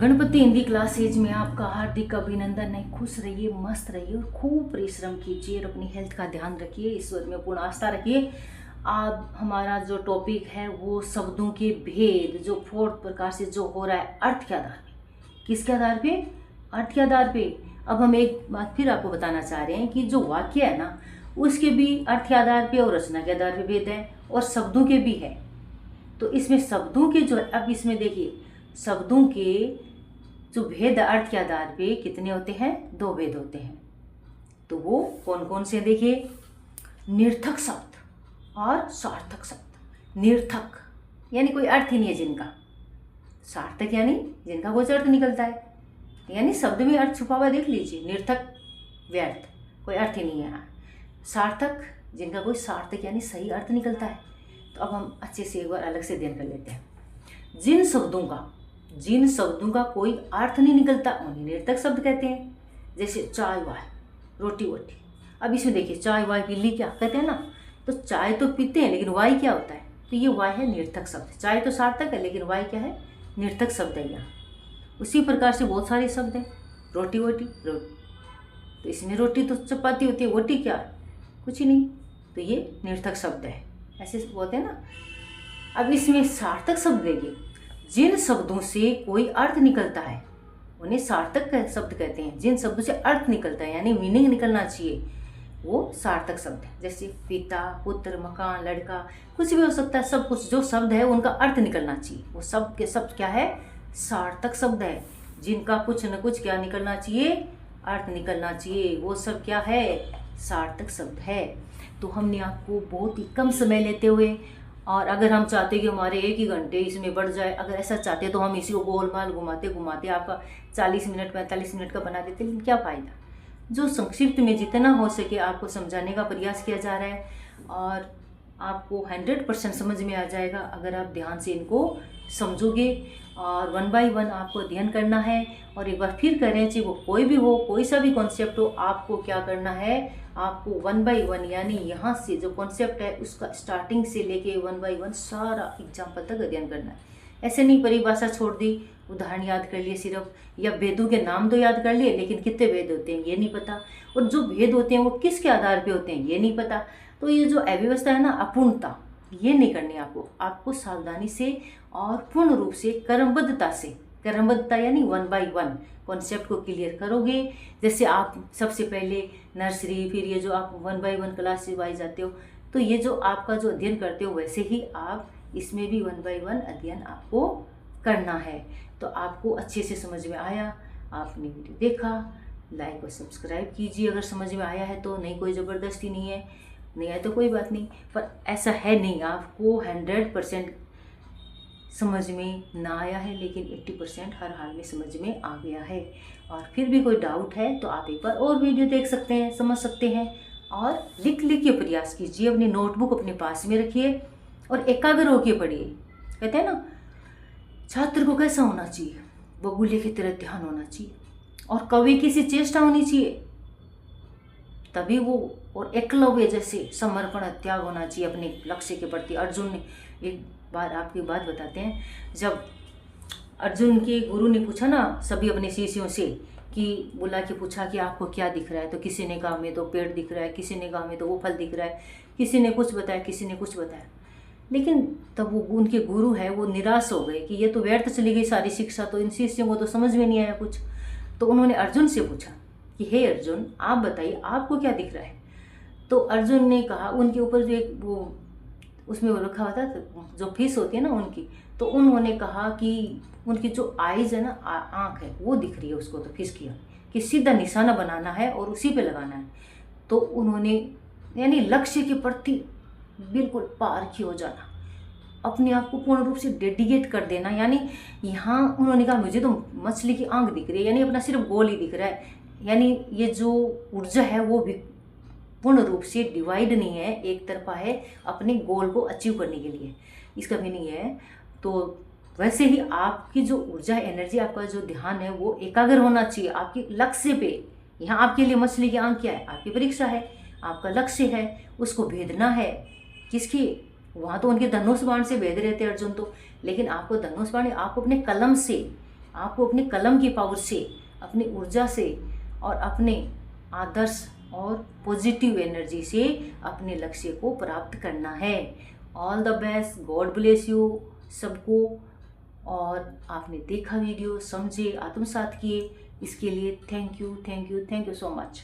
Ganpati Hindi classes में आपका हार्दिक अभिनंदन है। खुश रहिए, मस्त रहिए और खूब परिश्रम कीजिए और अपनी हेल्थ का ध्यान रखिए। ईश्वर में पूर्ण आस्था रखिए। आज हमारा जो टॉपिक है वो शब्दों के भेद, जो फोर्थ प्रकार से जो हो रहा है अर्थ के आधार पे। किसके आधार पे? अर्थ के आधार पे। अब हम एक बात फिर आपको बताना चाह रहे हैं कि जो वाक्य है ना, उसके भी अर्थ के आधार पे और रचना के आधार पे भेद है और शब्दों के भी है। तो इसमें शब्दों के जो, अब इसमें देखिए शब्दों के जो भेद अर्थ के आधार पे कितने होते हैं? 2 भेद होते हैं। तो वो कौन कौन से? देखिए, निर्थक शब्द और सार्थक शब्द। निर्थक यानी कोई अर्थ ही नहीं है जिनका। सार्थक यानी जिनका कुछ अर्थ निकलता है, यानी शब्द में अर्थ छुपा हुआ। देख लीजिए, निर्थक व्यर्थ, कोई अर्थ ही नहीं है। सार्थक जिनका कोई सार्थक यानी सही अर्थ निकलता है। तो अब हम अच्छे से एक बार अलग से अध्ययन कर लेते हैं। जिन शब्दों का कोई अर्थ नहीं निकलता उन्हें निर्थक शब्द कहते हैं। जैसे चाय वाय, रोटी वोटी। अब इसमें देखिए, चाय वाय पी ली, क्या कहते हैं ना, तो चाय तो पीते हैं लेकिन वाय क्या होता है? तो ये वाय है निर्थक शब्द। चाय तो सार्थक है लेकिन वाय क्या है? निर्थक शब्द है यहाँ। उसी प्रकार से बहुत सारे शब्द हैं। रोटी वोटी, तो इसमें रोटी तो चपाती होती है, वोटी क्या है? कुछ ही नहीं। तो ये निर्थक शब्द है, ऐसे बोलते हैं ना। अब इसमें सार्थक शब्द देखिए, जिन शब्दों से कोई अर्थ निकलता है उन्हें सार्थक शब्द कहते हैं। जिन शब्दों से अर्थ निकलता है यानी मीनिंग निकलना चाहिए, वो सार्थक शब्द है। जैसे पिता, पुत्र, मकान, लड़का, कुछ भी हो सकता है। सब कुछ जो शब्द है उनका अर्थ निकलना चाहिए, वो सब के सब क्या है? सार्थक शब्द है। जिनका कुछ न कुछ क्या निकलना चाहिए? अर्थ निकलना चाहिए, वो सब क्या है? सार्थक शब्द है। तो हमने आपको बहुत ही कम समय लेते हुए, और अगर हम चाहते कि हमारे 1 ही घंटे इसमें बढ़ जाए, अगर ऐसा चाहते तो हम इसी को गोलमाल घुमाते घुमाते आपका 40 मिनट 45 मिनट का बना देते, लेकिन क्या फ़ायदा। जो संक्षिप्त में जितना हो सके आपको समझाने का प्रयास किया जा रहा है, और आपको 100% समझ में आ जाएगा अगर आप ध्यान से इनको समझोगे। और 1 बाय 1 आपको अध्ययन करना है। और एक बार फिर करें, चाहे वो कोई भी हो, कोई सा भी कॉन्सेप्ट हो, आपको क्या करना है? आपको 1 बाय 1 यानी यहाँ से जो कॉन्सेप्ट है उसका स्टार्टिंग से लेके 1 बाय 1 सारा एग्जाम्पल तक अध्ययन करना है। ऐसे नहीं परिभाषा छोड़ दी, उदाहरण याद कर लिए सिर्फ, या भेदों के नाम तो याद कर लिए लेकिन कितने भेद होते हैं ये नहीं पता, और जो भेद होते हैं वो किसके आधार पे होते हैं ये नहीं पता। तो ये जो अव्यवस्था है ना, अपूर्णता, ये नहीं करनी आपको सावधानी से और पूर्ण रूप से कर्मबद्धता से, कर्मबद्धता यानी 1 बाय 1 कॉन्सेप्ट को क्लियर करोगे। जैसे आप सबसे पहले नर्सरी, फिर ये जो आप 1 बाय 1 क्लास से वाइज जाते हो, तो ये जो आपका जो अध्ययन करते हो वैसे ही आप इसमें भी 1 बाय 1 अध्ययन आपको करना है। तो आपको अच्छे से समझ में आया, आपने वीडियो देखा, लाइक और सब्सक्राइब कीजिए अगर समझ में आया है तो। नहीं, कोई ज़बरदस्ती नहीं है, नहीं आया तो कोई बात नहीं, पर ऐसा है नहीं आपको 100% समझ में ना आया है, लेकिन 80% हर हाल में समझ में आ गया है। और फिर भी कोई डाउट है तो आप एक बार और वीडियो देख सकते हैं, समझ सकते हैं। और लिख के प्रयास कीजिए, अपनी नोटबुक अपने पास में रखिए और एकाग्र होकर पढ़िए। कहते हैं ना, छात्र को कैसा होना चाहिए? बगुले की तरह ध्यान होना चाहिए और कवि की सी चेष्टा होनी चाहिए, तभी वो, और एकलव्य जैसे समर्पण त्याग होना चाहिए अपने लक्ष्य के प्रति। अर्जुन ने, एक बार आपकी बात बताते हैं, जब अर्जुन के गुरु ने पूछा ना सभी अपने शिष्यों से, कि बुला के पूछा कि आपको क्या दिख रहा है, तो किसी ने कहा हमें तो पेड़ दिख रहा है, किसी ने कहा हमें तो वो फल दिख रहा है, किसी ने कुछ बताया, किसी ने कुछ बताया। लेकिन तब वो उनके गुरु है वो निराश हो गए कि ये तो व्यर्थ चली गई सारी शिक्षा, तो इन शिष्यों को तो समझ में नहीं आया कुछ। तो उन्होंने अर्जुन से पूछा कि हे अर्जुन, आप बताइए आपको क्या दिख रहा है। तो अर्जुन ने कहा, उनके ऊपर जो एक वो उसमें वो रखा हुआ था जो फिश होती है ना उनकी, तो उन्होंने कहा कि उनकी जो आइज़ है ना, आँख है, वो दिख रही है उसको, तो फिश की, कि सीधा निशाना बनाना है और उसी पे लगाना है। तो उन्होंने यानी लक्ष्य के प्रति बिल्कुल पारखी हो जाना, अपने आप को पूर्ण रूप से डेडिकेट कर देना। यानी यहाँ उन्होंने कहा मुझे तो मछली की आँख दिख रही है, यानी अपना सिर्फ गोल ही दिख रहा है, यानी ये जो ऊर्जा है वो भी पूर्ण रूप से डिवाइड नहीं है, एक तरफा है अपने गोल को अचीव करने के लिए, इसका मीनिंग है। तो वैसे ही आपकी जो ऊर्जा है, एनर्जी, आपका जो ध्यान है वो एकाग्र होना चाहिए आपके लक्ष्य पे। यहाँ आपके लिए मछली की आँख क्या है? आपकी परीक्षा है, आपका लक्ष्य है, उसको भेदना है। किसकी? वहाँ तो उनके धनुष बाण से भेद रहे थे अर्जुन तो, लेकिन आपको धनुष बाण, आपको अपने कलम से आपको अपने कलम की पावर से, अपनी ऊर्जा से और अपने आदर्श और पॉजिटिव एनर्जी से अपने लक्ष्य को प्राप्त करना है। All the best, God bless you सबको। और आपने देखा वीडियो, समझे, आत्मसात किए, इसके लिए थैंक यू सो मच।